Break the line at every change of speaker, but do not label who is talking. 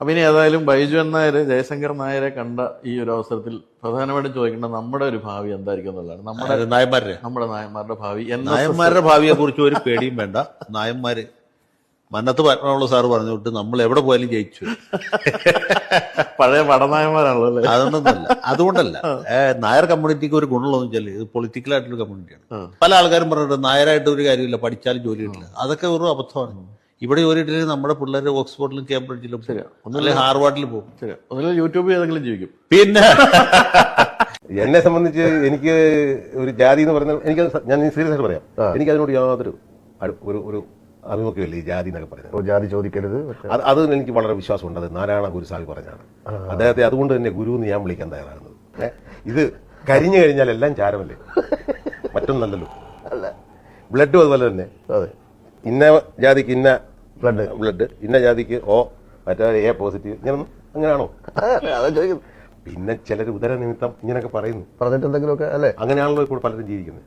അപ്പൊ ഇനി ഏതായാലും ബൈജു നായർ ജയശങ്കർ നായരെ കണ്ട ഈ ഒരു അവസരത്തിൽ പ്രധാനമായിട്ടും ചോദിക്കേണ്ട നമ്മുടെ ഒരു ഭാവി എന്തായിരിക്കും എന്നുള്ളതാണ്. നമ്മുടെ നായന്മാരുടെ ഭാവി.
നായന്മാരുടെ ഭാവിയെ കുറിച്ച് ഒരു പേടിയും വേണ്ട. നായന്മാര് മന്നത്ത് പത്മനാഭ സാറ് പറഞ്ഞുകൊണ്ട് നമ്മൾ എവിടെ പോയാലും ജയിച്ചു.
പഴയ പടനായന്മാരാണല്ലോ അല്ലേ?
അതുകൊണ്ടല്ല നായർ കമ്മ്യൂണിറ്റിക്ക് ഒരു ഗുണമുള്ളതെന്ന് വെച്ചാൽ ഇത് പൊളിറ്റിക്കലായിട്ടൊരു കമ്മ്യൂണിറ്റിയാണ്. പല ആൾക്കാരും പറഞ്ഞിട്ട് നായരായിട്ട് ഒരു കാര്യമില്ല, പഠിച്ചാലും ജോലി കിട്ടില്ല. അതൊക്കെ ഒരു അബദ്ധമാണ്. ഇവിടെ ജോലി കിട്ടില്ലെങ്കിൽ നമ്മുടെ പിള്ളേർ ഓക്സ്ഫോർഡിലും കേംബ്രിഡ്ജിലും ഒന്നുമില്ല ഹാർവാർഡിലും പോകും.
ഒന്നുമില്ല യൂട്യൂബിൽ ഏതെങ്കിലും ജീവിക്കും.
പിന്നെ
എന്നെ സംബന്ധിച്ച് എനിക്ക് ഒരു ജാതി എന്ന് പറഞ്ഞാൽ ഞാൻ സീരിയസ് ആയിട്ട് പറയാം, എനിക്ക് അതിനോട് യാതൊരു ഒരു അഭിമുഖ്യമില്ല ഈ ജാതി എന്നൊക്കെ പറയുന്നത്.
ജാതി ചോദിക്കരുത്.
അത് എനിക്ക് വളരെ വിശ്വാസമുണ്ട്. അത് നാരായണ ഗുരുസ്വാമി പറഞ്ഞാണ്. അദ്ദേഹത്തെ അതുകൊണ്ട് തന്നെ ഗുരു എന്ന് ഞാൻ വിളിക്കാൻ തയ്യാറാകുന്നത്. ഇത് കരിഞ്ഞു കഴിഞ്ഞാൽ എല്ലാം ചാരമല്ലേ, മറ്റൊന്നല്ലല്ലോ. ബ്ലഡും അതുപോലെ തന്നെ. ഇന്ന ജാതിക്ക് ഇന്ന ബ്ലഡ്, ഇന്ന ജാതിക്ക് ഓ, മറ്റേ എ പോസിറ്റീവ്, അങ്ങനെയാണോ? പിന്നെ ചിലർ ഉദരനിമിത്തം ഇങ്ങനെയൊക്കെ പറഞ്ഞിട്ട് എന്തെങ്കിലുമൊക്കെ അല്ലേ, അങ്ങനെയാണല്ലോ ഇപ്പോൾ പലരും ജീവിക്കുന്നത്.